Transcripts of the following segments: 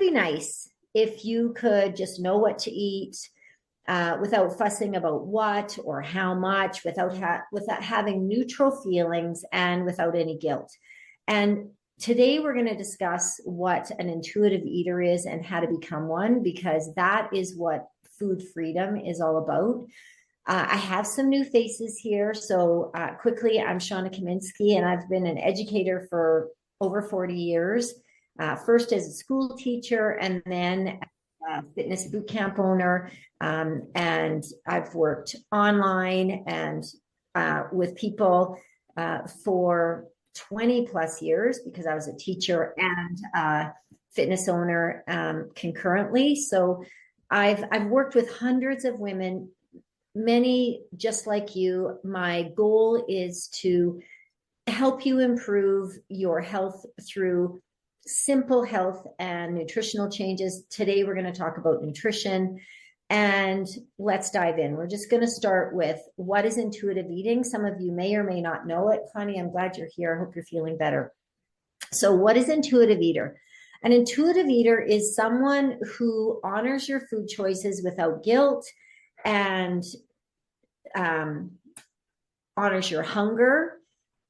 be nice if you could just know what to eat without fussing about what or how much, without having neutral feelings and without any guilt. And today we're going to discuss what an intuitive eater is and how to become one, because that is what food freedom is all about. I have some new faces here. So quickly, I'm Shauna Kaminsky, and I've been an educator for over 40 years, first as a school teacher and then fitness boot camp owner. And I've worked online and with people for 20 plus years, because I was a teacher and fitness owner concurrently. So I've worked with hundreds of women, many just like you. My goal is to help you improve your health through simple health and nutritional changes. Today, we're going to talk about nutrition, and let's dive in. We're just going to start with what is intuitive eating. Some of you may or may not know it. Connie, I'm glad you're here. I hope you're feeling better. So what is intuitive eater? An intuitive eater is someone who honors your food choices without guilt and honors your hunger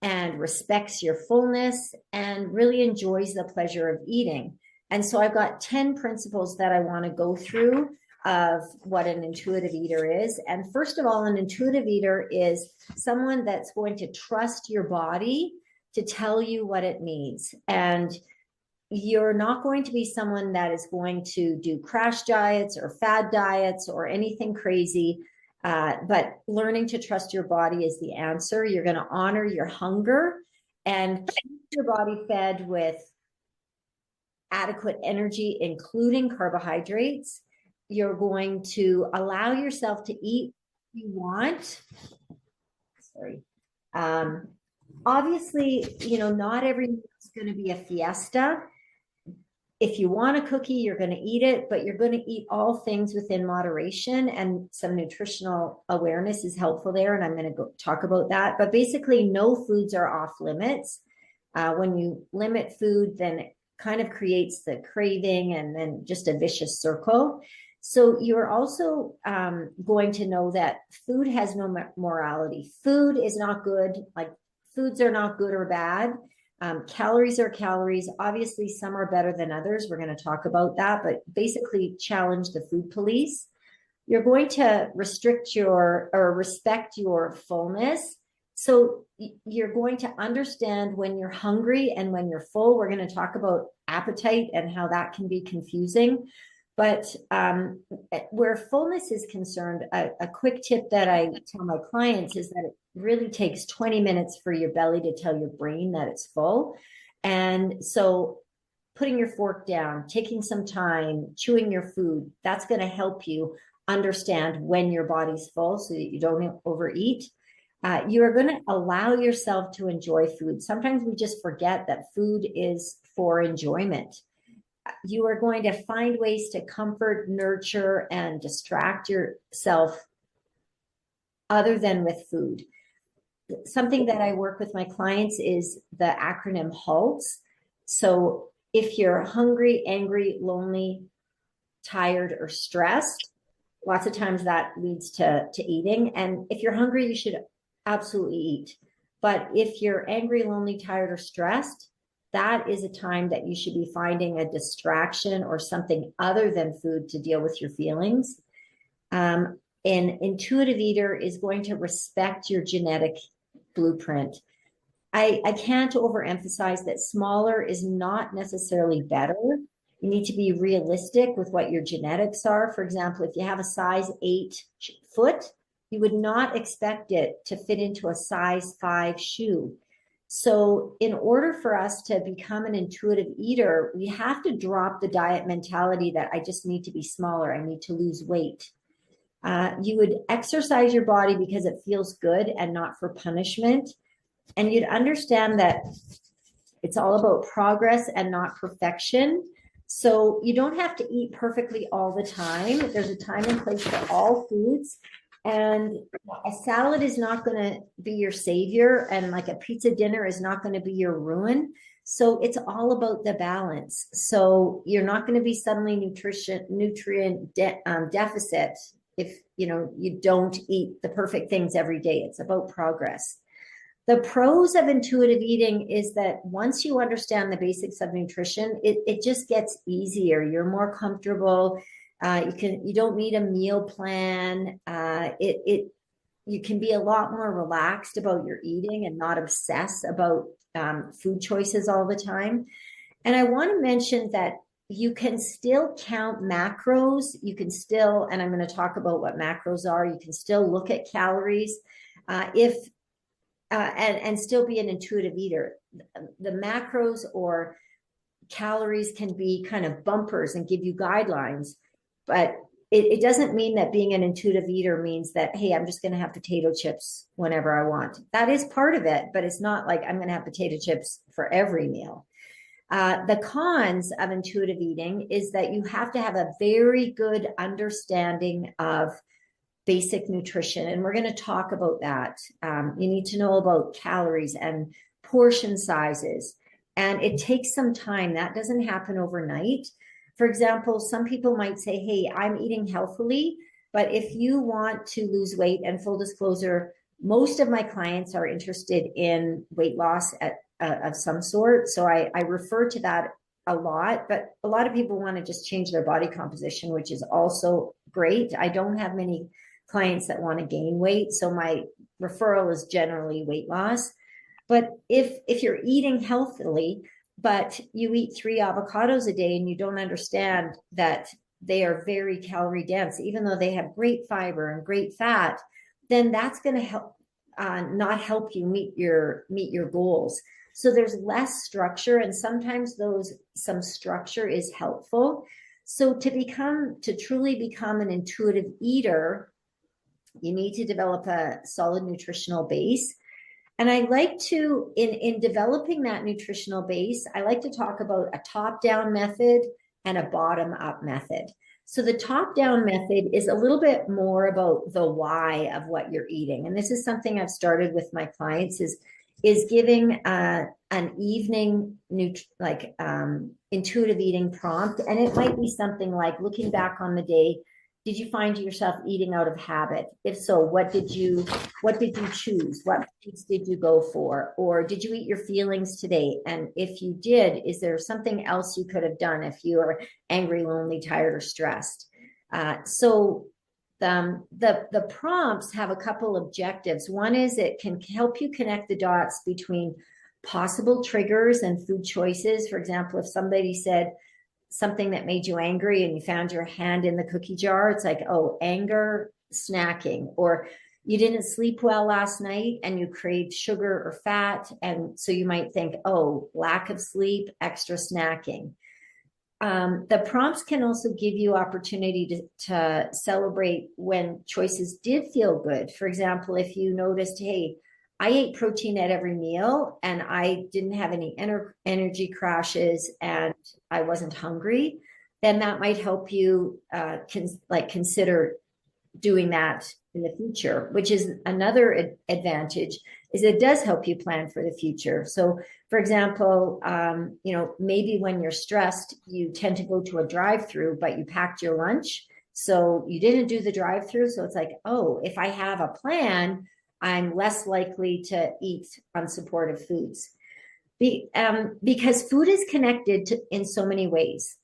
and respects your fullness and really enjoys the pleasure of eating. And so I've got 10 principles that I want to go through of what an intuitive eater is. And first of all, an intuitive eater is someone that's going to trust your body to tell you what it needs. And you're not going to be someone that is going to do crash diets or fad diets or anything crazy. But learning to trust your body is the answer. You're going to honor your hunger and keep your body fed with adequate energy, including carbohydrates. You're going to allow yourself to eat what you want. Sorry. Obviously, not every meal is going to be a fiesta. If you want a cookie, you're going to eat it, but you're going to eat all things within moderation, and some nutritional awareness is helpful there. And I'm going to talk about that. But basically, no foods are off limits. When you limit food, then it kind of creates the craving and then just a vicious circle. So you're also going to know that food has no morality. Food is not good. Like, foods are not good or bad. Calories are calories. Obviously, some are better than others. We're going to talk about that, but basically challenge the food police. You're going to respect your fullness. So you're going to understand when you're hungry and when you're full. We're going to talk about appetite and how that can be confusing. But where fullness is concerned, a quick tip that I tell my clients is that it really takes 20 minutes for your belly to tell your brain that it's full. And so putting your fork down, taking some time, chewing your food, that's going to help you understand when your body's full so that you don't overeat. You are going to allow yourself to enjoy food. Sometimes we just forget that food is for enjoyment. You are going to find ways to comfort, nurture, and distract yourself other than with food. Something that I work with my clients is the acronym HALTS. So if you're hungry, angry, lonely, tired, or stressed, lots of times that leads to eating. And if you're hungry, you should absolutely eat. But if you're angry, lonely, tired, or stressed, that is a time that you should be finding a distraction or something other than food to deal with your feelings. An intuitive eater is going to respect your genetic blueprint. I can't overemphasize that smaller is not necessarily better. You need to be realistic with what your genetics are. For example, if you have a size 8 foot, you would not expect it to fit into a size 5 shoe. So in order for us to become an intuitive eater, we have to drop the diet mentality that I just need to be smaller, I need to lose weight. You would exercise your body because it feels good and not for punishment. And you'd understand that it's all about progress and not perfection. So you don't have to eat perfectly all the time. There's a time and place for all foods. And a salad is not going to be your savior, and like a pizza dinner is not going to be your ruin. So it's all about the balance. So you're not going to be suddenly nutrient deficit if you don't eat the perfect things every day. It's about progress. The pros of intuitive eating is that once you understand the basics of nutrition, it just gets easier. You're more comfortable. You don't need a meal plan. You can be a lot more relaxed about your eating and not obsess about food choices all the time. And I want to mention that you can still count macros. You can still, and I'm going to talk about what macros are. You can still look at calories and still be an intuitive eater. The macros or calories can be kind of bumpers and give you guidelines, but it doesn't mean that being an intuitive eater means that, hey, I'm just going to have potato chips whenever I want. That is part of it, but it's not like I'm going to have potato chips for every meal. The cons of intuitive eating is that you have to have a very good understanding of basic nutrition. And we're going to talk about that. You need to know about calories and portion sizes. And it takes some time. That doesn't happen overnight. For example, some people might say, hey, I'm eating healthily, but if you want to lose weight, and full disclosure, most of my clients are interested in weight loss of some sort. So I refer to that a lot, but a lot of people want to just change their body composition, which is also great. I don't have many clients that want to gain weight. So my referral is generally weight loss. But if you're eating healthily, but you eat 3 avocados a day and you don't understand that they are very calorie dense, even though they have great fiber and great fat, then that's going to help not help you meet your goals. So there's less structure, and sometimes some structure is helpful. So to truly become an intuitive eater, you need to develop a solid nutritional base. And I like to, in developing that nutritional base, I like to talk about a top-down method and a bottom-up method. So the top-down method is a little bit more about the why of what you're eating. And this is something I've started with my clients is giving an evening intuitive eating prompt. And it might be something like, looking back on the day, did you find yourself eating out of habit? If so, what did you choose? What foods did you go for? Or did you eat your feelings today? And if you did, is there something else you could have done if you are angry, lonely, tired, or stressed? So the prompts have a couple objectives. One is it can help you connect the dots between possible triggers and food choices. For example, if somebody said something that made you angry and you found your hand in the cookie jar, it's like, oh, anger, snacking. Or you didn't sleep well last night and you craved sugar or fat. And so you might think, oh, lack of sleep, extra snacking. The prompts can also give you opportunity to celebrate when choices did feel good. For example, if you noticed, hey, I ate protein at every meal and I didn't have any energy crashes and I wasn't hungry, then that might help you consider doing that in the future, which is another advantage, is it does help you plan for the future. So for example, maybe when you're stressed, you tend to go to a drive-through, but you packed your lunch. So you didn't do the drive-through. So it's like, oh, if I have a plan, I'm less likely to eat unsupportive foods. Because food is connected in so many ways: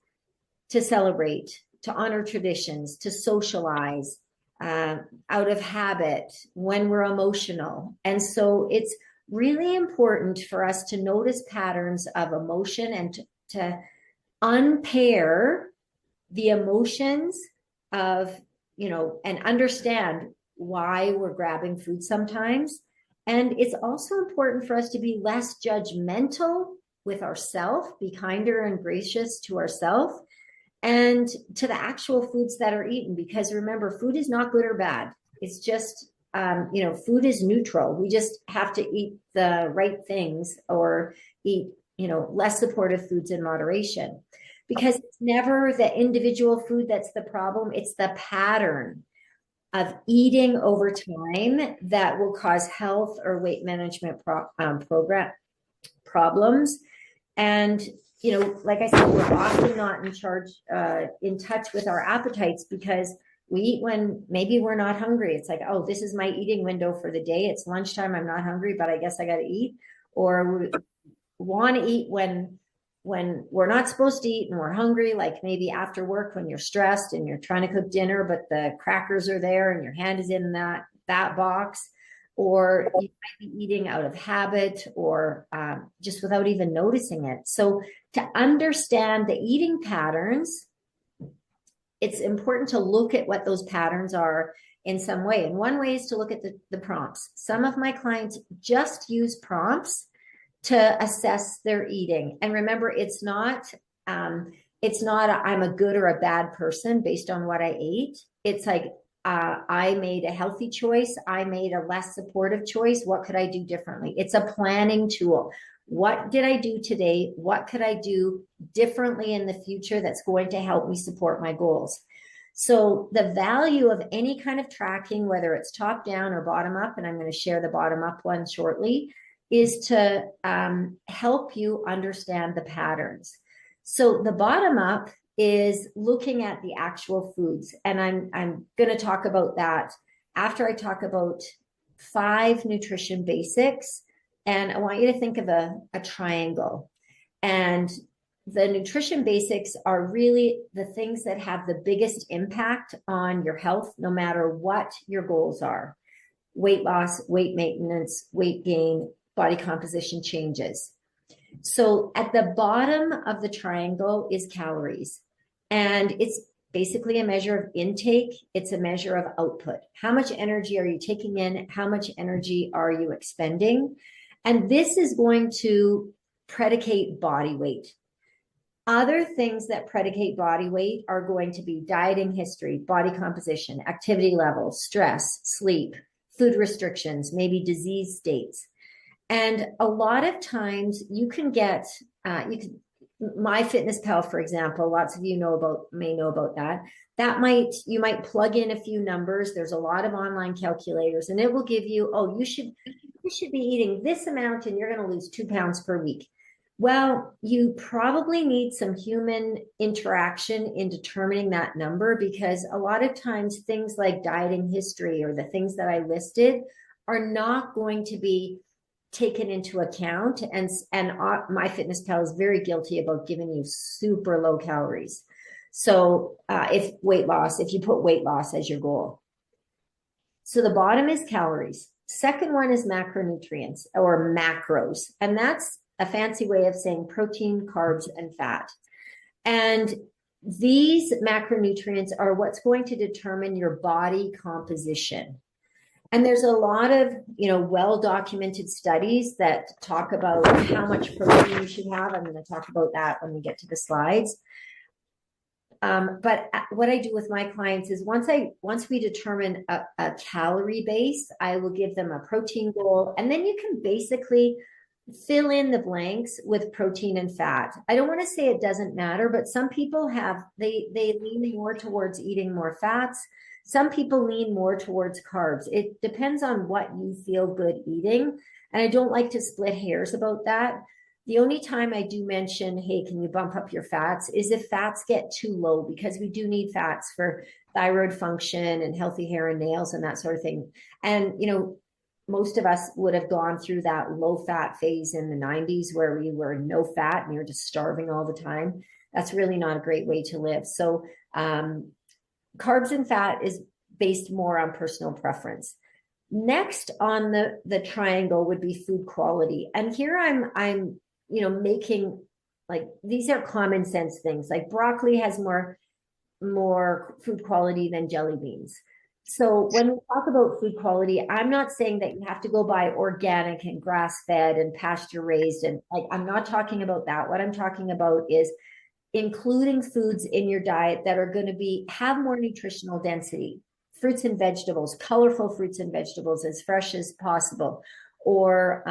to celebrate, to honor traditions, to socialize, out of habit, when we're emotional. And so it's really important for us to notice patterns of emotion and to unpair the emotions of, and understand why we're grabbing food sometimes. And it's also important for us to be less judgmental with ourselves, be kinder and gracious to ourselves and to the actual foods that are eaten. Because remember, food is not good or bad. It's just, food is neutral. We just have to eat the right things or eat, less supportive foods in moderation. Because it's never the individual food that's the problem. It's the pattern of eating over time that will cause health or weight management problems. And, like I said, we're often not in touch with our appetites because we eat when maybe we're not hungry. It's like, oh, this is my eating window for the day. It's lunchtime. I'm not hungry, but I guess I got to eat. Or we want to eat when we're not supposed to eat and we're hungry, like maybe after work when you're stressed and you're trying to cook dinner, but the crackers are there and your hand is in that box. Or you might be eating out of habit or just without even noticing it. So to understand the eating patterns, it's important to look at what those patterns are in some way. And one way is to look at the prompts. Some of my clients just use prompts to assess their eating. And remember, it's not I'm a good or a bad person based on what I ate. It's like, I made a healthy choice. I made a less supportive choice. What could I do differently? It's a planning tool. What did I do today? What could I do differently in the future that's going to help me support my goals? So the value of any kind of tracking, whether it's top down or bottom up, and I'm going to share the bottom up one shortly, is to help you understand the patterns. So the bottom up is looking at the actual foods. And I'm going to talk about that after I talk about 5 nutrition basics. And I want you to think of a triangle. And the nutrition basics are really the things that have the biggest impact on your health, no matter what your goals are. Weight loss, weight maintenance, weight gain, body composition changes. So at the bottom of the triangle is calories. And it's basically a measure of intake. It's a measure of output. How much energy are you taking in? How much energy are you expending? And this is going to predicate body weight. Other things that predicate body weight are going to be dieting history, body composition, activity levels, stress, sleep, food restrictions, maybe disease states. And a lot of times you can get, MyFitnessPal, for example, lots of you may know about that. You might plug in a few numbers. There's a lot of online calculators, and it will give you, oh, you should be eating this amount, and you're going to lose 2 pounds per week. Well, you probably need some human interaction in determining that number, because a lot of times things like dieting history or the things that I listed are not going to be taken into account. And MyFitnessPal is very guilty about giving you super low calories. So if you put weight loss as your goal. So the bottom is calories. Second one is macronutrients or macros. And that's a fancy way of saying protein, carbs, and fat. And these macronutrients are what's going to determine your body composition. And there's a lot of, well-documented studies that talk about how much protein you should have. I'm going to talk about that when we get to the slides. But what I do with my clients is once we determine a calorie base, I will give them a protein goal, and then you can basically fill in the blanks with protein and fat. I don't want to say it doesn't matter, but some people they lean more towards eating more fats. Some people lean more towards carbs. It depends on what you feel good eating. And I don't like to split hairs about that. The only time I do mention, hey, can you bump up your fats, is if fats get too low, because we do need fats for thyroid function and healthy hair and nails and that sort of thing. And, most of us would have gone through that low fat phase in the 90s where we were no fat and you're just starving all the time. That's really not a great way to live. So carbs and fat is based more on personal preference. Next on the triangle would be food quality. And here I'm making, like, these are common sense things. Like broccoli has more food quality than jelly beans. So when we talk about food quality, I'm not saying that you have to go buy organic and grass-fed and pasture-raised. And I'm not talking about that. What I'm talking about is including foods in your diet that are going to have more nutritional density. Fruits and vegetables, colorful fruits and vegetables, as fresh as possible. Or,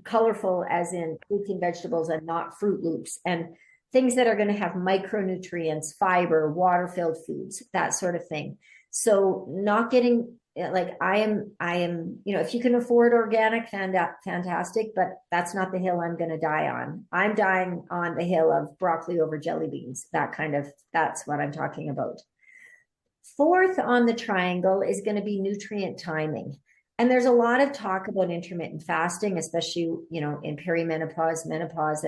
colorful as in fruits and vegetables and not Fruit Loops. And things that are going to have micronutrients, fiber, water-filled foods, that sort of thing. So not getting like I am, if you can afford organic, fantastic, but that's not the hill I'm going to die on. I'm dying on the hill of broccoli over jelly beans. That's what I'm talking about. Fourth on the triangle is going to be nutrient timing. And there's a lot of talk about intermittent fasting, especially, in perimenopause, menopause,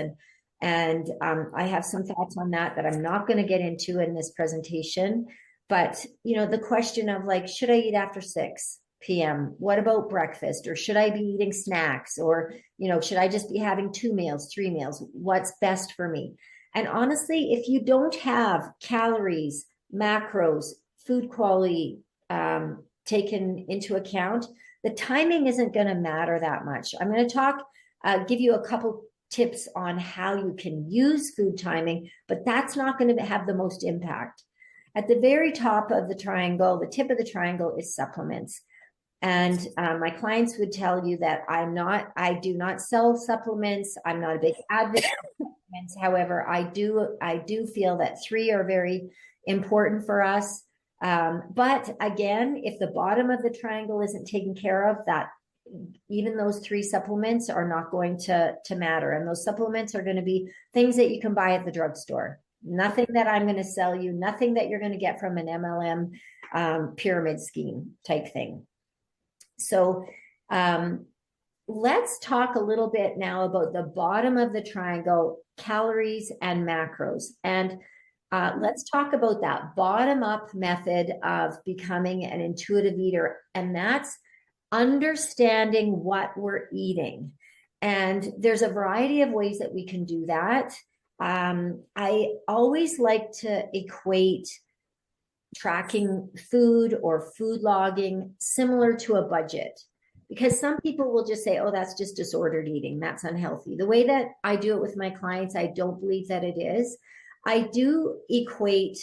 and I have some thoughts on that I'm not going to get into in this presentation. But, the question of like, should I eat after 6 p.m.? What about breakfast? Or should I be eating snacks? Or, should I just be having 2 meals, 3 meals? What's best for me? And honestly, if you don't have calories, macros, food quality taken into account, the timing isn't going to matter that much. I'm going to give you a couple tips on how you can use food timing, but that's not going to have the most impact. At the very top of the triangle, the tip of the triangle is supplements. And my clients would tell you that I do not sell supplements. I'm not a big advocate of supplements. However, I do feel that 3 are very important for us. But again, if the bottom of the triangle isn't taken care of, that even those 3 supplements are not going to matter. And those supplements are going to be things that you can buy at the drugstore. Nothing that I'm going to sell you, nothing that you're going to get from an MLM pyramid scheme type thing. So let's talk a little bit now about the bottom of the triangle, calories and macros. And let's talk about that bottom-up method of becoming an intuitive eater. And that's understanding what we're eating. And there's a variety of ways that we can do that. I always like to equate tracking food or food logging similar to a budget, because some people will just say, oh, that's just disordered eating. That's unhealthy. The way that I do it with my clients, I don't believe that it is. I do equate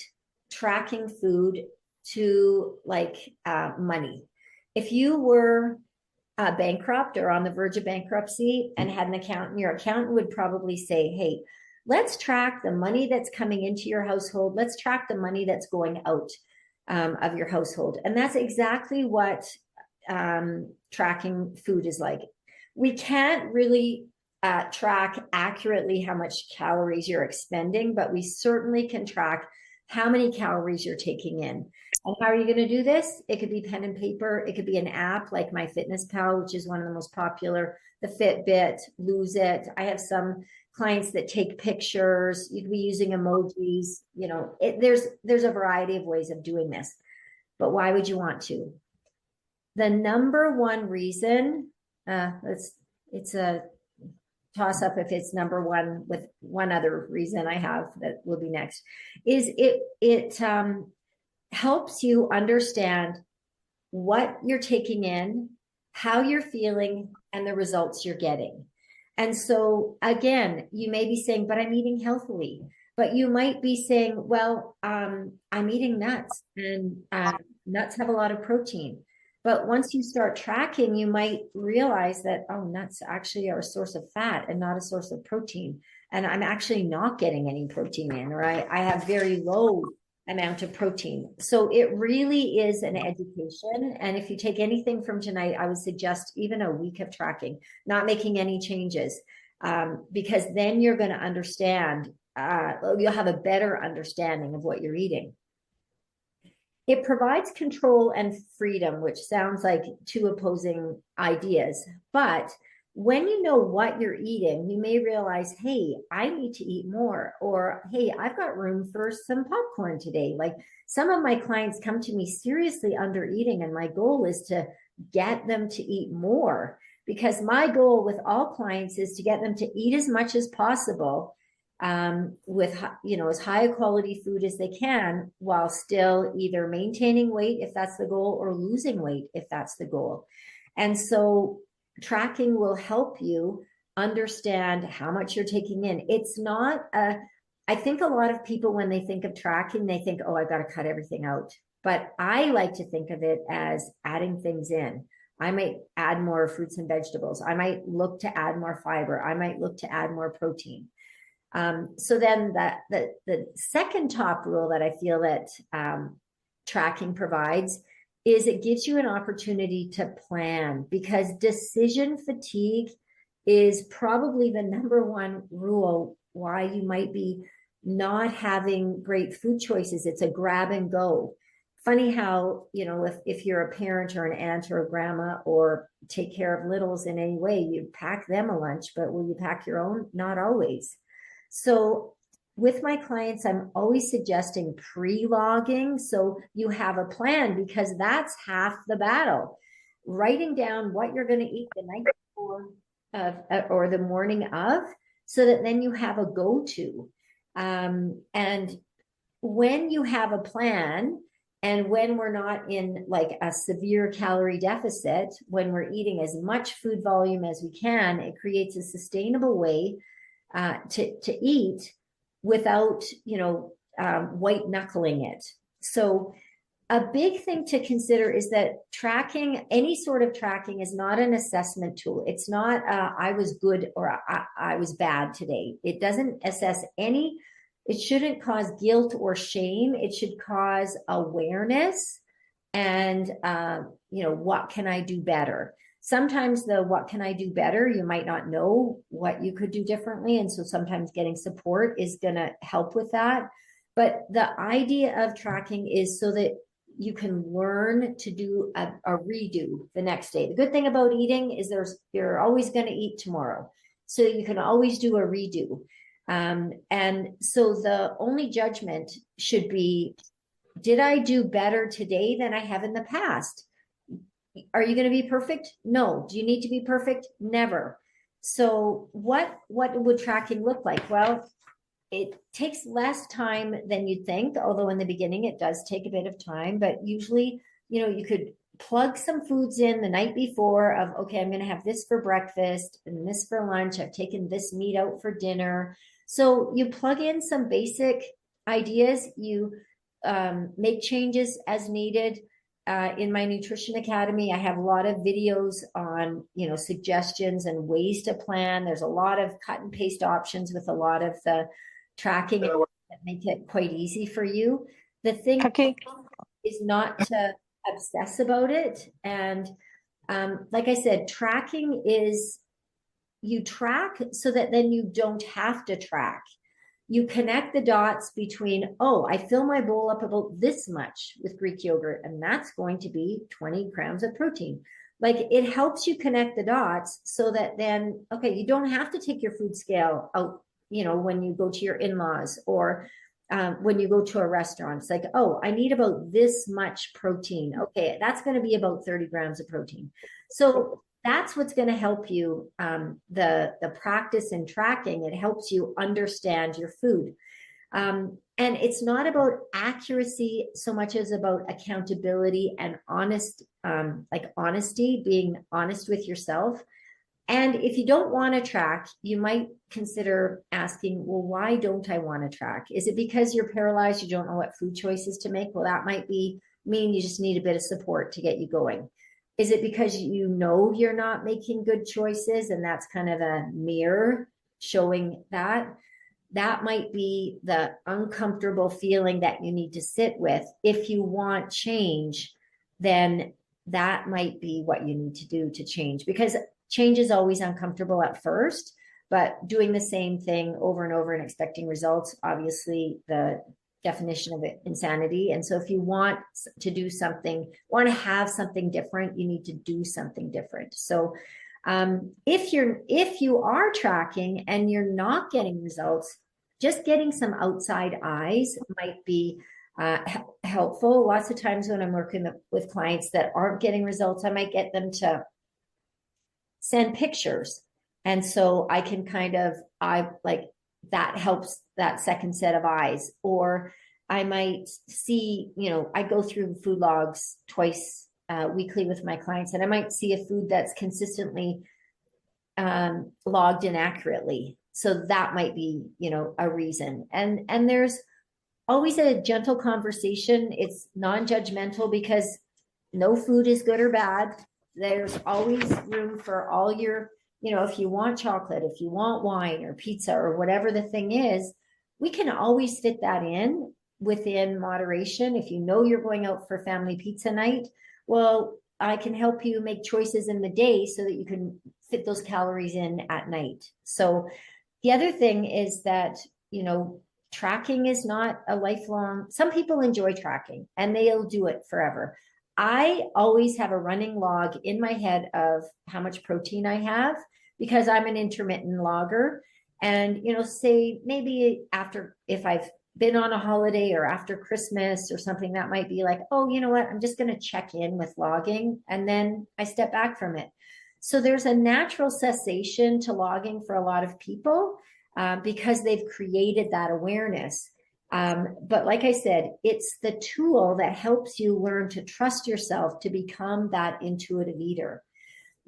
tracking food to like money. If you were bankrupt or on the verge of bankruptcy and had an accountant, your accountant would probably say, hey, let's track the money that's coming into your household. Let's track the money that's going out of your household. And that's exactly what tracking food is like. We can't really track accurately how much calories you're expending, but we certainly can track how many calories you're taking in. And how are you going to do this? It could be pen and paper. It could be an app like MyFitnessPal, which is one of the most popular, the Fitbit, Lose It. I have some clients that take pictures. You could be using emojis. There's a variety of ways of doing this. But why would you want to? The number one reason, it's a toss up if it's number one, with one other reason I have that will be next, is it helps you understand what you're taking in, how you're feeling, and the results you're getting. And so again, you may be saying, but I'm eating healthily. But you might be saying, well, I'm eating nuts, and nuts have a lot of protein. But once you start tracking, you might realize that, oh, nuts actually are a source of fat and not a source of protein. And I'm actually not getting any protein in, or I have very low amount of protein. So it really is an education. And if you take anything from tonight, I would suggest even a week of tracking, not making any changes, because then you're going to understand, you'll have a better understanding of what you're eating. It provides control and freedom, which sounds like 2 opposing ideas. But when you know what you're eating, you may realize, hey, I need to eat more, or hey, I've got room for some popcorn today. Like, some of my clients come to me seriously under eating, and my goal is to get them to eat more, because my goal with all clients is to get them to eat as much as possible, with as high a quality food as they can, while still either maintaining weight if that's the goal, or losing weight if that's the goal. And so tracking will help you understand how much you're taking in. It's not I think a lot of people, when they think of tracking, they think, oh, I've got to cut everything out. But I like to think of it as adding things in. I might add more fruits and vegetables. I might look to add more fiber. I might look to add more protein. So then the second top rule that I feel that tracking provides is it gives you an opportunity to plan, because decision fatigue is probably the number one rule why you might be not having great food choices. It's a grab and go. Funny how, if you're a parent or an aunt or a grandma or take care of littles in any way, you pack them a lunch, but will you pack your own? Not always. So with my clients, I'm always suggesting pre-logging so you have a plan, because that's half the battle. Writing down what you're going to eat the night before or the morning of, so that then you have a go-to. And when you have a plan, and when we're not in like a severe calorie deficit, when we're eating as much food volume as we can, it creates a sustainable way to eat without, white knuckling it. So a big thing to consider is that tracking, any sort of tracking, is not an assessment tool. It's not I was good or I was bad today. It doesn't assess any. It shouldn't cause guilt or shame. It should cause awareness and, what can I do better? Sometimes what can I do better? You might not know what you could do differently. And so sometimes getting support is going to help with that. But the idea of tracking is so that you can learn to do a redo the next day. The good thing about eating is you're always going to eat tomorrow. So you can always do a redo. And so the only judgment should be, did I do better today than I have in the past? Are you going to be perfect? No. Do you need to be perfect? Never. So what would tracking look like? Well, it takes less time than you'd think, although in the beginning it does take a bit of time, but usually, you could plug some foods in the night before of, okay, I'm going to have this for breakfast and this for lunch. I've taken this meat out for dinner. So you plug in some basic ideas, you make changes as needed. In my Nutrition Academy, I have a lot of videos on, suggestions and ways to plan. There's a lot of cut and paste options with a lot of the tracking that make it quite easy for you. The thing is not to obsess about it. And like I said, tracking is, you track so that then you don't have to track. You connect the dots between, I fill my bowl up about this much with Greek yogurt, and that's going to be 20 grams of protein. Like, it helps you connect the dots so that then, okay, you don't have to take your food scale out, when you go to your in-laws or when you go to a restaurant. It's like, I need about this much protein. Okay, that's going to be about 30 grams of protein. So that's what's going to help you. The practice in tracking, it helps you understand your food. And it's not about accuracy so much as about accountability and honesty, being honest with yourself. And if you don't want to track, you might consider asking, well, why don't I want to track? Is it because you're paralyzed? You don't know what food choices to make? Well, that might mean you just need a bit of support to get you going. Is it because you're not making good choices, and that's kind of a mirror showing that? That might be the uncomfortable feeling that you need to sit with. If you want change, then that might be what you need to do to change, because change is always uncomfortable at first, but doing the same thing over and over and expecting results, obviously the definition of it, insanity. And so if you want to do something, want to have something different, you need to do something different. So if you are tracking and you're not getting results, just getting some outside eyes might be helpful. Lots of times when I'm working with clients that aren't getting results, I might get them to send pictures. And so I can that helps that second set of eyes. Or I might see, I go through food logs twice weekly with my clients, and I might see a food that's consistently logged inaccurately. So that might be, a reason. And there's always a gentle conversation. It's non-judgmental, because no food is good or bad. There's always room for all your, if you want chocolate, if you want wine or pizza or whatever the thing is, we can always fit that in within moderation. If you're going out for family pizza night, Well, I can help you make choices in the day so that you can fit those calories in at night. So the other thing is that, you know, tracking is not a lifelong, some people enjoy tracking and they'll do it forever. I always have a running log in my head of how much protein I have because I'm an intermittent logger. And, you know, say maybe after, if I've been on a holiday or after Christmas or something, that might be like, oh, you know what, I'm just going to check in with logging. And then I step back from it. So there's a natural cessation to logging for a lot of people because they've created that awareness. But like I said, it's the tool that helps you learn to trust yourself to become that intuitive eater.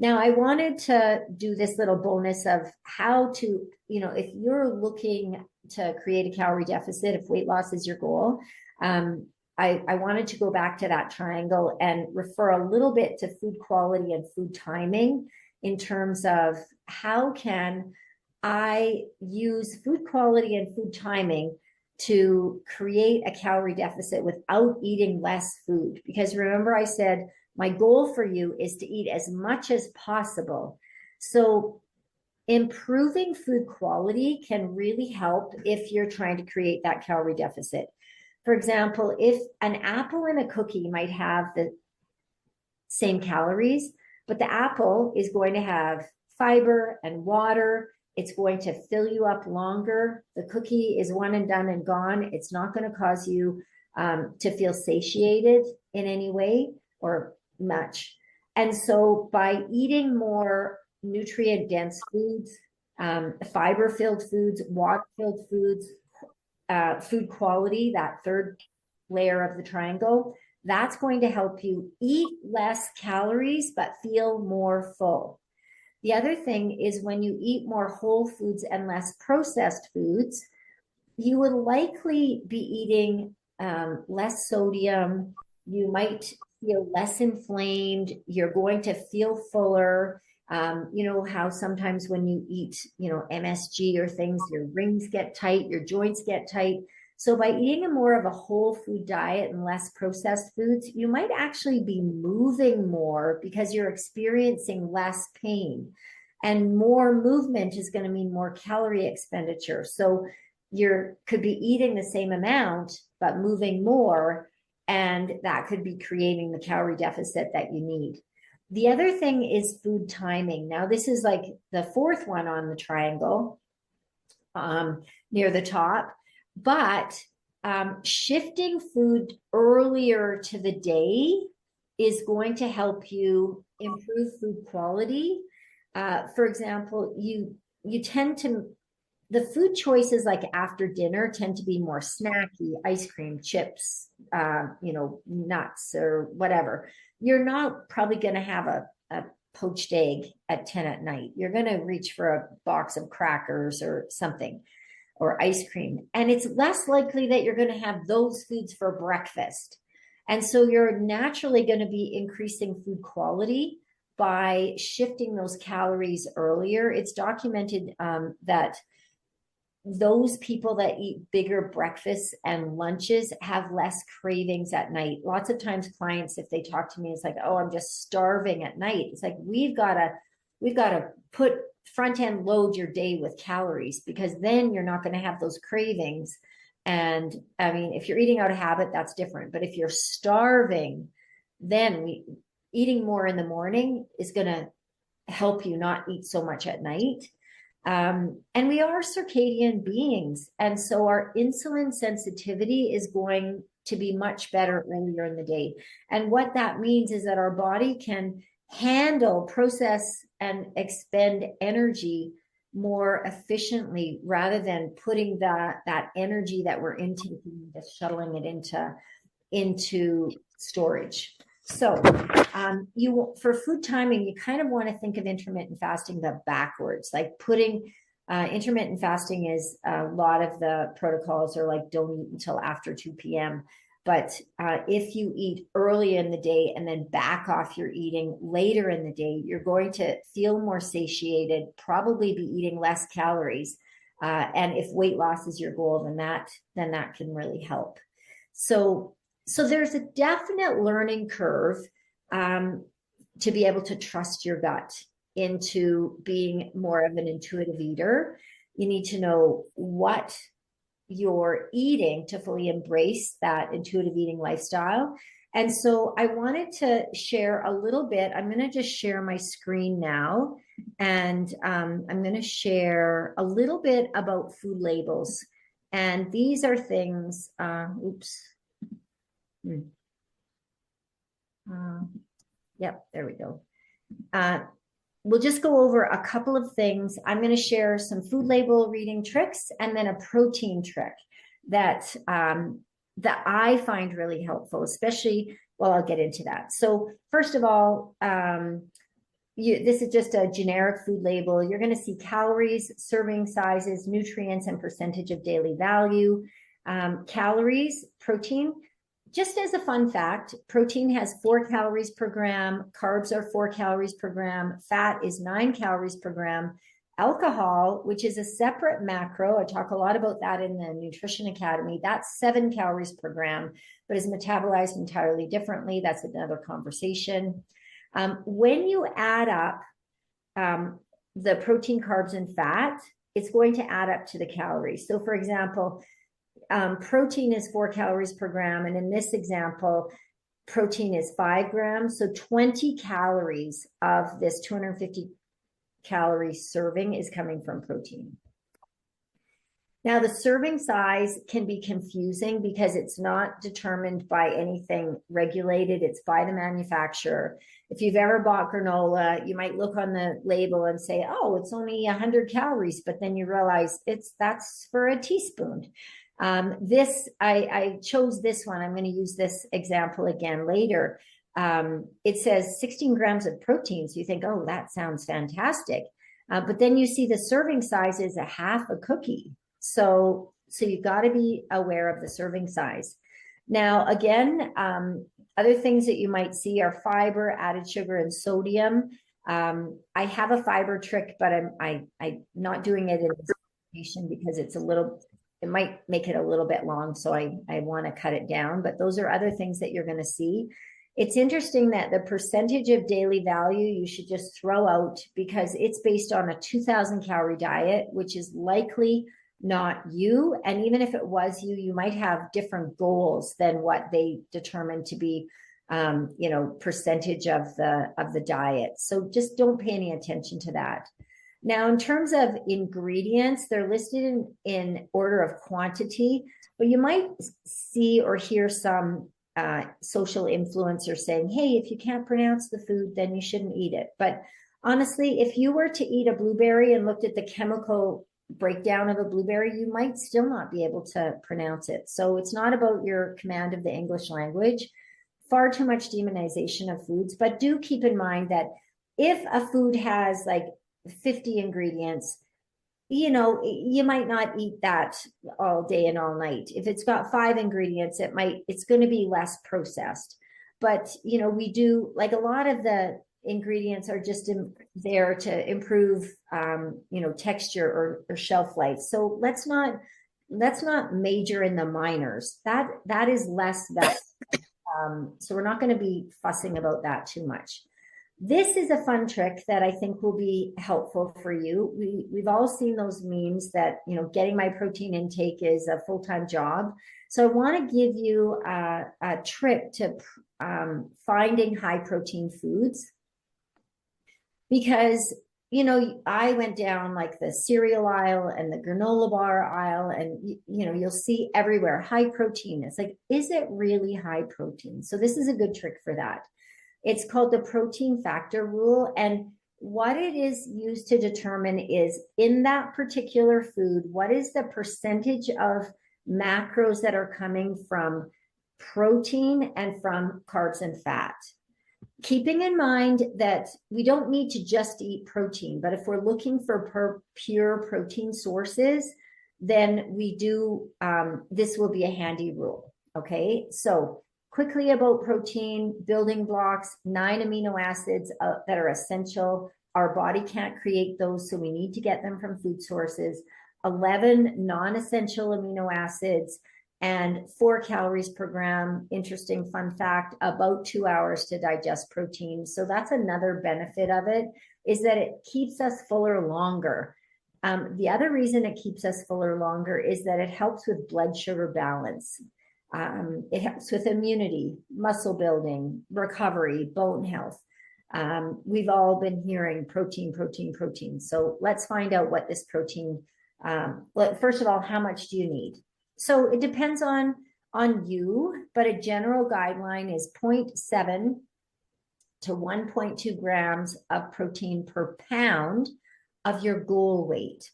Now, I wanted to do this little bonus of how to, you know, if you're looking to create a calorie deficit, if weight loss is your goal, I wanted to go back to that triangle and refer a little bit to food quality and food timing in terms of how can I use food quality and food timing to create a calorie deficit without eating less food. Because remember, I said my goal for you is to eat as much as possible. So improving food quality can really help if you're trying to create that calorie deficit. For example, if an apple and a cookie might have the same calories, but the apple is going to have fiber and water. It's going to fill you up longer. The cookie is one and done and gone. It's not going to cause you to feel satiated in any way or much. And so by eating more nutrient dense foods, fiber filled foods, water filled foods, food quality, that third layer of the triangle, that's going to help you eat less calories, but feel more full. The other thing is when you eat more whole foods and less processed foods, you would likely be eating less sodium. You might feel less inflamed. You're going to feel fuller. You know how sometimes when you eat, you know, MSG or things, your rings get tight, your joints get tight. So by eating a more of a whole food diet and less processed foods, you might actually be moving more because you're experiencing less pain. And more movement is going to mean more calorie expenditure. So you could be eating the same amount, but moving more, and that could be creating the calorie deficit that you need. The other thing is food timing. Now, this is like the fourth one on the triangle near the top. But shifting food earlier to the day is going to help you improve food quality. For example, you tend to, the food choices like after dinner tend to be more snacky, ice cream, chips, you know, nuts or whatever. You're not probably going to have a poached egg at 10 at night. You're going to reach for a box of crackers or something, or ice cream. And it's less likely that you're going to have those foods for breakfast. And so you're naturally going to be increasing food quality by shifting those calories earlier. It's documented that those people that eat bigger breakfasts and lunches have less cravings at night. Lots of times clients, if they talk to me, it's like, oh, I'm just starving at night. It's like, we've got to put front end load your day with calories, because then you're not going to have those cravings. And I mean, if you're eating out of habit, that's different. But if you're starving, then eating more in the morning is going to help you not eat so much at night. And we are circadian beings. And so our insulin sensitivity is going to be much better earlier in the day. And what that means is that our body can handle, process, and expend energy more efficiently rather than putting that energy that we're intaking, just shuttling it into storage. So for food timing, you kind of want to think of intermittent fasting the backwards, like putting intermittent fasting is a lot of the protocols are like don't eat until after 2 p.m. But if you eat early in the day and then back off your eating later in the day, you're going to feel more satiated, probably be eating less calories. And if weight loss is your goal, then that can really help. So there's a definite learning curve to be able to trust your gut into being more of an intuitive eater. You need to know what you're eating to fully embrace that intuitive eating lifestyle. And so I wanted to share a little bit. I'm going to just share my screen now, and I'm going to share a little bit about food labels. And these are things, yep, there we go. We'll just go over a couple of things. I'm going to share some food label reading tricks and then a protein trick that that I find really helpful, especially, well, I'll get into that. So first of all, this is just a generic food label. You're going to see calories, serving sizes, nutrients, and percentage of daily value. Calories, protein. Just as a fun fact, protein has 4 calories per gram, carbs are 4 calories per gram, fat is 9 calories per gram, alcohol, which is a separate macro, I talk a lot about that in the Nutrition Academy, that's 7 calories per gram, but is metabolized entirely differently. That's another conversation. When you add up the protein, carbs, and fat, it's going to add up to the calories. So for example, protein is 4 calories per gram. And in this example, protein is 5 grams. So 20 calories of this 250 calorie serving is coming from protein. Now, the serving size can be confusing because it's not determined by anything regulated. It's by the manufacturer. If you've ever bought granola, you might look on the label and say, oh, it's only 100 calories, but then you realize that's for a teaspoon. I chose this one. I'm going to use this example again later. It says 16 grams of protein. So you think, oh, that sounds fantastic. But then you see the serving size is a half a cookie. So you've got to be aware of the serving size. Now, again, other things that you might see are fiber, added sugar, and sodium. I have a fiber trick, but I'm not doing it in this presentation because it might make it a little bit long, so I want to cut it down. But those are other things that you're going to see. It's interesting that the percentage of daily value you should just throw out because it's based on a 2,000 calorie diet, which is likely not you. And even if it was you, you might have different goals than what they determine to be, percentage of the diet. So just don't pay any attention to that. Now, in terms of ingredients, they're listed in order of quantity, but you might see or hear some social influencers saying, hey, if you can't pronounce the food, then you shouldn't eat it. But honestly, if you were to eat a blueberry and looked at the chemical breakdown of a blueberry, you might still not be able to pronounce it. So it's not about your command of the English language. Far too much demonization of foods, but do keep in mind that if a food has like 50 ingredients, you might not eat that all day and all night. If it's got 5 ingredients, it's going to be less processed. But, we do, like, a lot of the ingredients are just there to improve, texture or shelf life. So let's not major in the minors. That is less that. So we're not going to be fussing about that too much. This is a fun trick that I think will be helpful for you. We've all seen those memes that, getting my protein intake is a full-time job. So I want to give you a trick to finding high protein foods because, I went down like the cereal aisle and the granola bar aisle and, you'll see everywhere high protein. It's like, is it really high protein? So this is a good trick for that. It's called the protein factor rule. And what it is used to determine is in that particular food, what is the percentage of macros that are coming from protein and from carbs and fat? Keeping in mind that we don't need to just eat protein, but if we're looking for pure protein sources, then we do, this will be a handy rule. Okay, so quickly about protein, building blocks, 9 amino acids that are essential. Our body can't create those, so we need to get them from food sources. 11 non-essential amino acids, and 4 calories per gram. Interesting fun fact, about 2 hours to digest protein. So that's another benefit of it, is that it keeps us fuller longer. The other reason it keeps us fuller longer is that it helps with blood sugar balance. It helps with immunity, muscle building, recovery, bone health. We've all been hearing protein, protein, protein. So let's find out what this protein, first of all, how much do you need? So it depends on you, but a general guideline is 0.7 to 1.2 grams of protein per pound of your goal weight.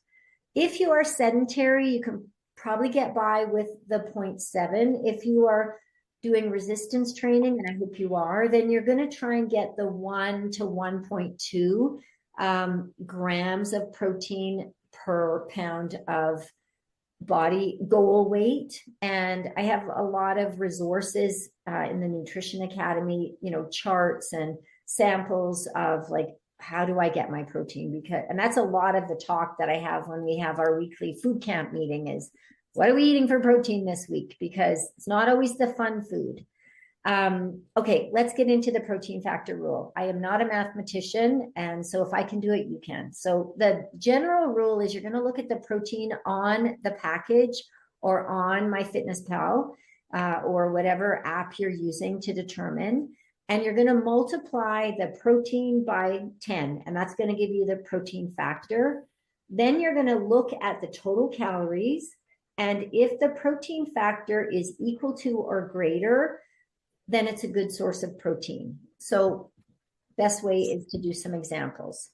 If you are sedentary, you can probably get by with the 0.7. If you are doing resistance training, and I hope you are, then you're going to try and get the 1 to 1.2 grams of protein per pound of body goal weight. And I have a lot of resources in the Nutrition Academy, charts and samples of like, how do I get my protein? And that's a lot of the talk that I have when we have our weekly food camp meeting is, what are we eating for protein this week? Because it's not always the fun food. Okay, let's get into the protein factor rule. I am not a mathematician, and so if I can do it, you can. So the general rule is you're going to look at the protein on the package or on MyFitnessPal or whatever app you're using to determine, and you're going to multiply the protein by 10, and that's going to give you the protein factor. Then you're going to look at the total calories, and if the protein factor is equal to or greater, then it's a good source of protein. So best way is to do some examples.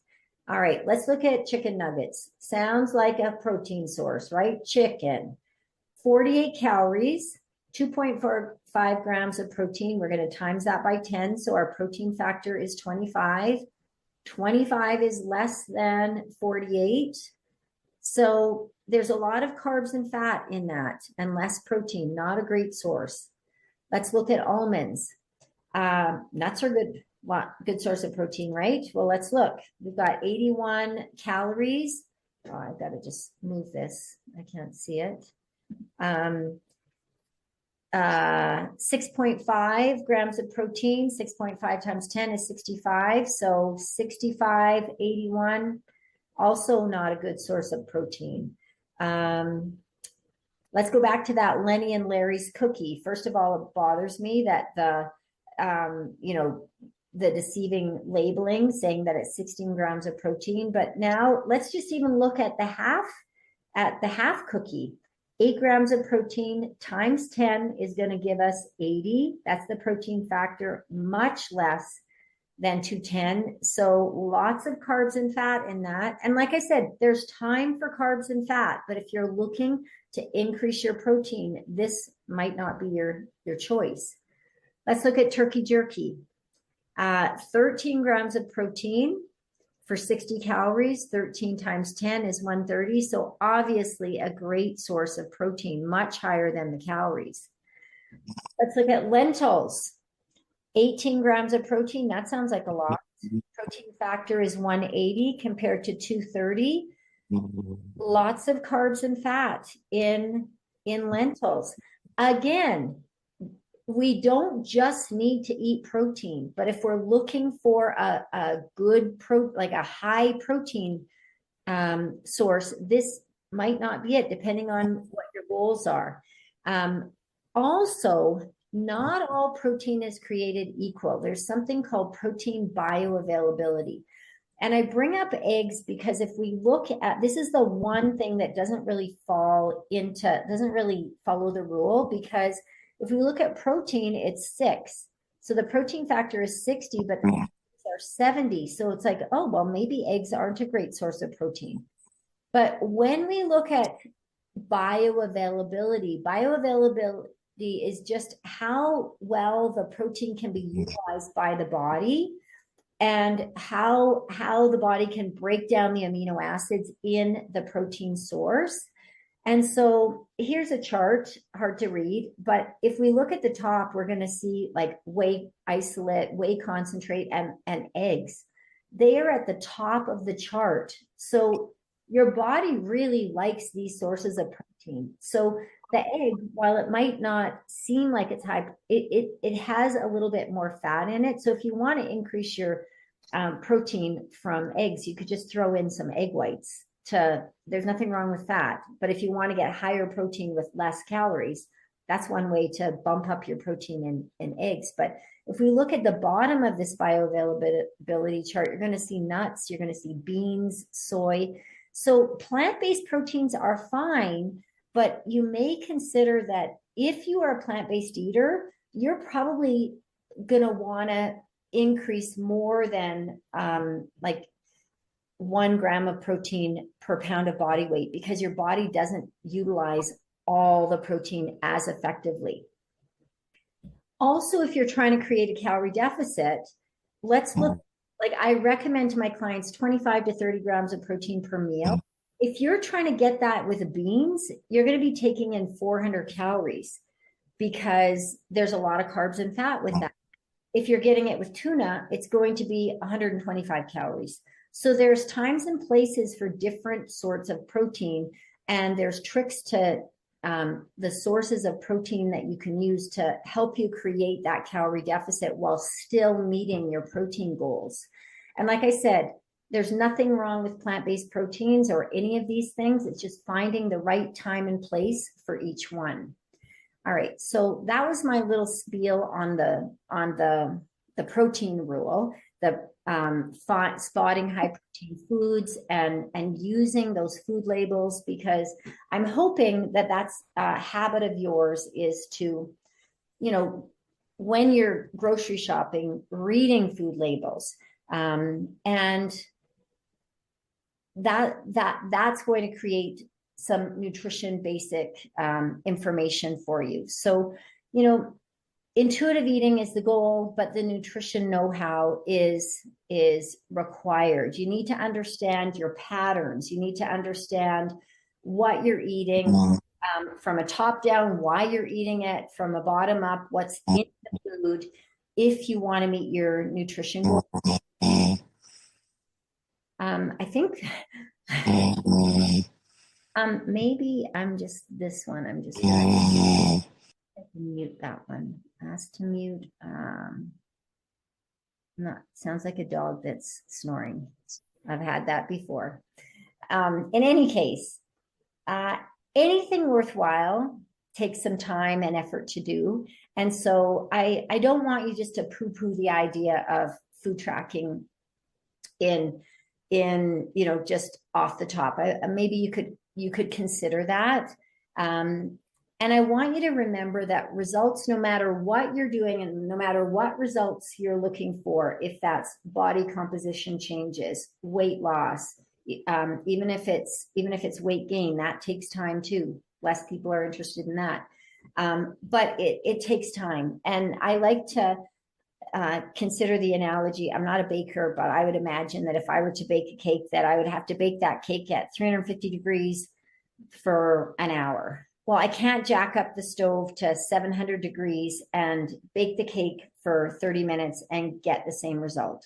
All right, let's look at chicken nuggets. Sounds like a protein source, right? Chicken, 48 calories, 2.45 grams of protein. We're going to times that by 10. So our protein factor is 25. 25 is less than 48. So there's a lot of carbs and fat in that and less protein, not a great source. Let's look at almonds. Nuts are good source of protein, right? Well, let's look. We've got 81 calories. Oh, I've got to just move this. I can't see it. 6.5 grams of protein. 6.5 times 10 is 65. So 65, 81, also not a good source of protein. Let's go back to that Lenny and Larry's cookie. First of all, it bothers me that the deceiving labeling saying that it's 16 grams of protein. But now let's just even look at the half cookie. 8 grams of protein times 10 is going to give us 80. That's the protein factor, much less than 210. So lots of carbs and fat in that. And like I said, there's time for carbs and fat, but if you're looking to increase your protein, this might not be your choice. Let's look at turkey jerky. 13 grams of protein for 60 calories. 13 times 10 is 130. So obviously a great source of protein, much higher than the calories. Let's look at lentils. 18 grams of protein. That sounds like a lot. Protein factor is 180 compared to 230. Lots of carbs and fat in lentils. Again, we don't just need to eat protein, but if we're looking for a good like a high protein source, this might not be it, depending on what your goals are. Also, not all protein is created equal. There's something called protein bioavailability. And I bring up eggs because if we look at, this is the one thing that doesn't really follow the rule, because if we look at protein, it's 6. So the protein factor is 60, but the eggs are 70. So it's like, oh, well, maybe eggs aren't a great source of protein. But when we look at bioavailability is just how well the protein can be utilized by the body and how the body can break down the amino acids in the protein source. And so here's a chart, hard to read, but if we look at the top, we're going to see like whey isolate, whey concentrate, and eggs. They are at the top of the chart. So your body really likes these sources of protein. So the egg, while it might not seem like it's high, it has a little bit more fat in it. So if you want to increase your protein from eggs, you could just throw in some egg whites. There's nothing wrong with that. But if you want to get higher protein with less calories, that's one way to bump up your protein in eggs. But if we look at the bottom of this bioavailability chart, you're going to see nuts, you're going to see beans, soy. So plant-based proteins are fine, but you may consider that if you are a plant-based eater, you're probably going to want to increase more than like 1 gram of protein per pound of body weight, because your body doesn't utilize all the protein as effectively. Also, if you're trying to create a calorie deficit, let's look, like I recommend to my clients 25 to 30 grams of protein per meal. If you're trying to get that with the beans, you're going to be taking in 400 calories because there's a lot of carbs and fat with that. If you're getting it with tuna, it's going to be 125 calories. So there's times and places for different sorts of protein, and there's tricks to the sources of protein that you can use to help you create that calorie deficit while still meeting your protein goals. And like I said, there's nothing wrong with plant-based proteins or any of these things. It's just finding the right time and place for each one. All right, so that was my little spiel on the protein rule, the spotting high protein foods and using those food labels, because I'm hoping that that's a habit of yours, is to, when you're grocery shopping, reading food labels, and that's going to create some nutrition basic information for you. So, intuitive eating is the goal, but the nutrition know-how is required. You need to understand your patterns. You need to understand what you're eating from a top down, why you're eating it, from a bottom up, what's in the food, if you want to meet your nutrition goals. I think maybe I'm just this one. I'm just gonna mute that one. Ask to mute. Sounds like a dog that's snoring. I've had that before. In any case, anything worthwhile takes some time and effort to do. And so I don't want you just to poo-poo the idea of food tracking in just off the top. Maybe you could consider that. And I want you to remember that results, no matter what you're doing and no matter what results you're looking for, if that's body composition changes, weight loss, even if it's weight gain, that takes time too. Less people are interested in that. But it takes time. And I like to consider the analogy. I'm not a baker, but I would imagine that if I were to bake a cake, that I would have to bake that cake at 350 degrees for an hour. Well, I can't jack up the stove to 700 degrees and bake the cake for 30 minutes and get the same result.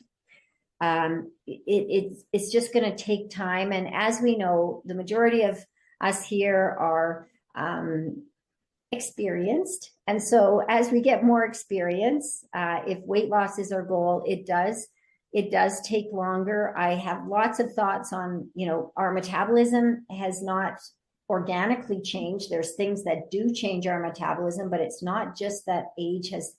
It's just going to take time. And as we know, the majority of us here are experienced. And so as we get more experience, if weight loss is our goal, it does take longer. I have lots of thoughts on, our metabolism has not organically changed. There's things that do change our metabolism, but it's not just that age has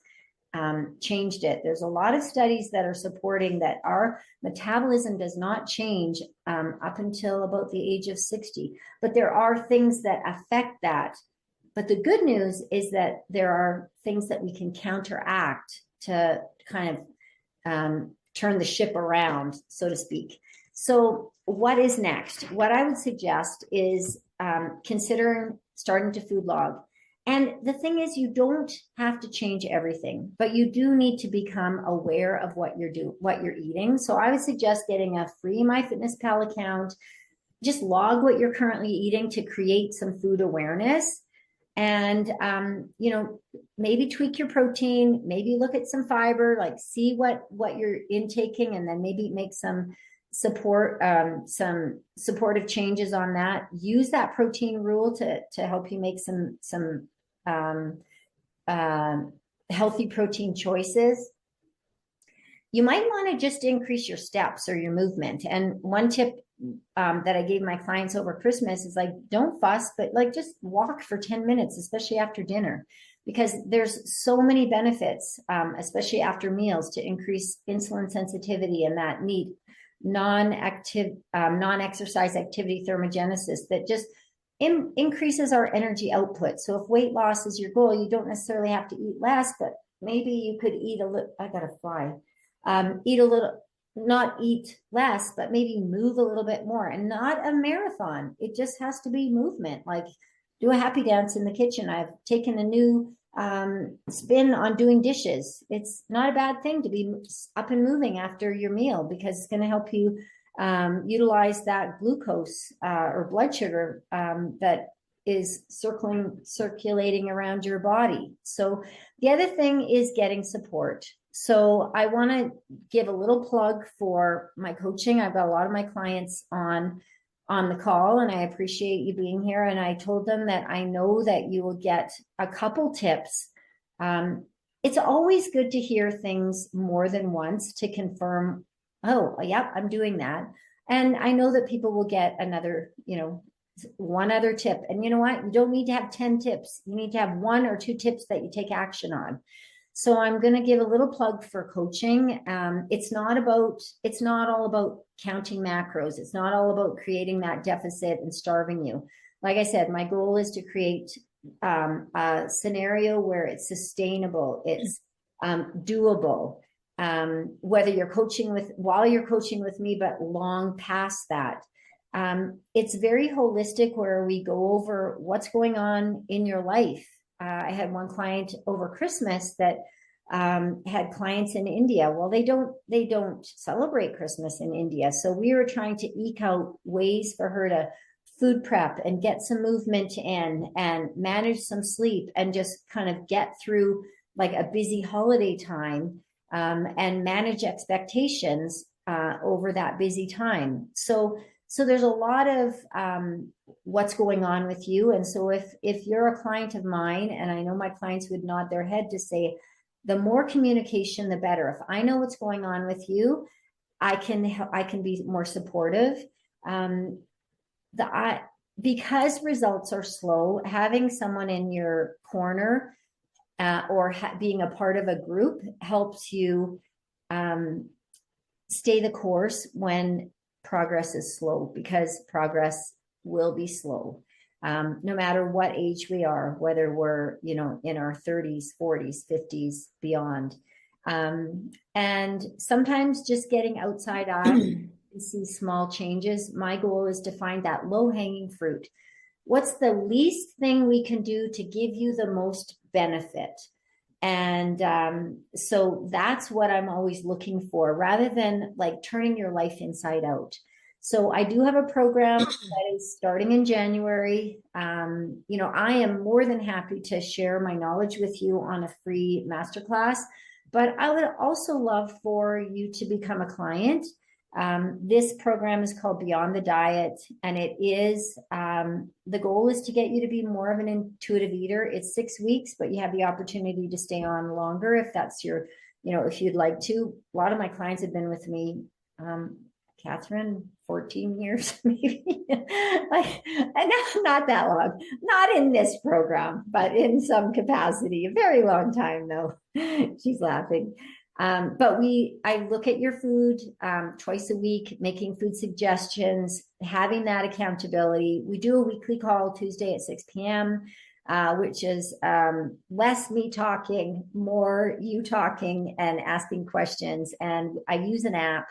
changed it. There's a lot of studies that are supporting that our metabolism does not change up until about the age of 60. But there are things that affect that. But the good news is that there are things that we can counteract to kind of turn the ship around, so to speak. So what is next? What I would suggest is considering starting to food log. And the thing is, you don't have to change everything, but you do need to become aware of what you're eating. So I would suggest getting a free MyFitnessPal account. Just log what you're currently eating to create some food awareness. And, maybe tweak your protein, maybe look at some fiber, like see what you're intaking, and then maybe make some support, some supportive changes on that. Use that protein rule to help you make some healthy protein choices. You might want to just increase your steps or your movement. And one tip that I gave my clients over Christmas is like, don't fuss, but like just walk for 10 minutes, especially after dinner, because there's so many benefits, especially after meals, to increase insulin sensitivity and that need non-exercise activity thermogenesis that just increases our energy output. So if weight loss is your goal, you don't necessarily have to eat less, but maybe you could eat a little, I gotta fly, eat a little, not eat less, but maybe move a little bit more, and not a marathon. It just has to be movement. Like do a happy dance in the kitchen. I've taken a new spin on doing dishes. It's not a bad thing to be up and moving after your meal, because it's going to help you utilize that glucose or blood sugar that is circulating around your body. So the other thing is getting support. So I want to give a little plug for my coaching. I've got a lot of my clients on the call, and I appreciate you being here. And I told them that I know that you will get a couple tips. It's always good to hear things more than once to confirm, oh, yeah, I'm doing that. And I know that people will get another, one other tip. And you know what? You don't need to have 10 tips. You need to have 1 or 2 tips that you take action on. So I'm going to give a little plug for coaching. It's not all about counting macros. It's not all about creating that deficit and starving you. Like I said, my goal is to create a scenario where it's sustainable, it's doable. Whether you're while you're coaching with me, but long past that. It's very holistic, where we go over what's going on in your life. I had one client over Christmas that had clients in India. Well, they don't celebrate Christmas in India. So we were trying to eke out ways for her to food prep and get some movement in and manage some sleep and just kind of get through like a busy holiday time and manage expectations over that busy time. So there's a lot of what's going on with you. And so if you're a client of mine, and I know my clients would nod their head to say, the more communication, the better. If I know what's going on with you, I can be more supportive. Because results are slow, having someone in your corner or being a part of a group helps you stay the course when progress is slow, because progress will be slow. No matter what age we are, whether we're, in our 30s, 40s, 50s, beyond. And sometimes just getting outside eyes and see small changes. My goal is to find that low-hanging fruit. What's the least thing we can do to give you the most benefit? And so that's what I'm always looking for, rather than like turning your life inside out. So I do have a program that is starting in January. I am more than happy to share my knowledge with you on a free masterclass, but I would also love for you to become a client. This program is called Beyond the Diet, and it is, the goal is to get you to be more of an intuitive eater. It's 6 weeks, but you have the opportunity to stay on longer if that's your, if you'd like to. A lot of my clients have been with me, Catherine, 14 years, maybe, like, not that long, not in this program, but in some capacity, a very long time though. She's laughing. But I look at your food twice a week, making food suggestions, having that accountability. We do a weekly call Tuesday at 6 p.m., which is less me talking, more you talking and asking questions. And I use an app.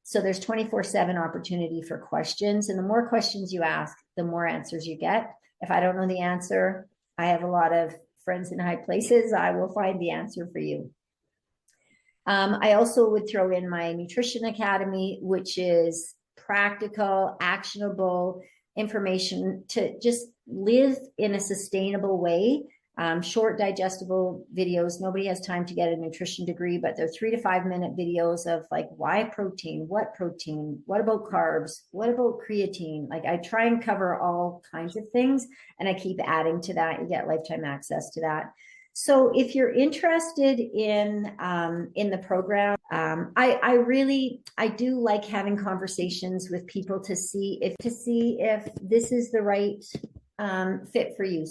So there's 24/7 opportunity for questions. And the more questions you ask, the more answers you get. If I don't know the answer, I have a lot of friends in high places. I will find the answer for you. I also would throw in my Nutrition Academy, which is practical, actionable information to just live in a sustainable way. short digestible videos. Nobody has time to get a nutrition degree, but they're 3 to 5 minute videos of like, why protein, what about carbs, what about creatine? Like I try and cover all kinds of things, and I keep adding to that. You get lifetime access to that. So if you're interested in the program, I do like having conversations with people to see if this is the right fit for you.